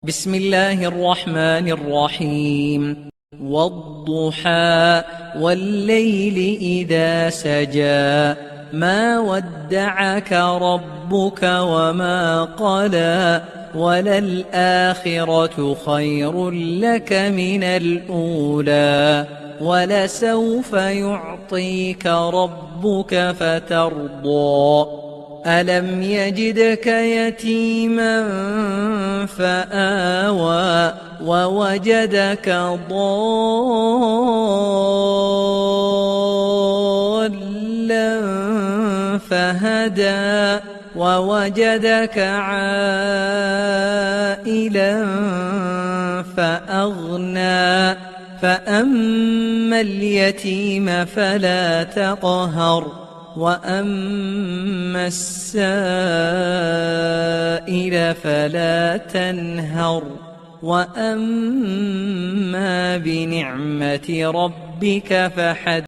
بسم الله الرحمن الرحيم. والضحى والليل إذا سجى ما ودعك ربك وما قلى وللآخرة خير لك من الأولى ولسوف يعطيك ربك فترضى ألم يجدك يتيما فآوى ووجدك ضالا فهدى ووجدك عائلا فأغنى فأما اليتيم فلا تقهر وأما السائل فلا تنهر وأما بنعمة ربك فحدث.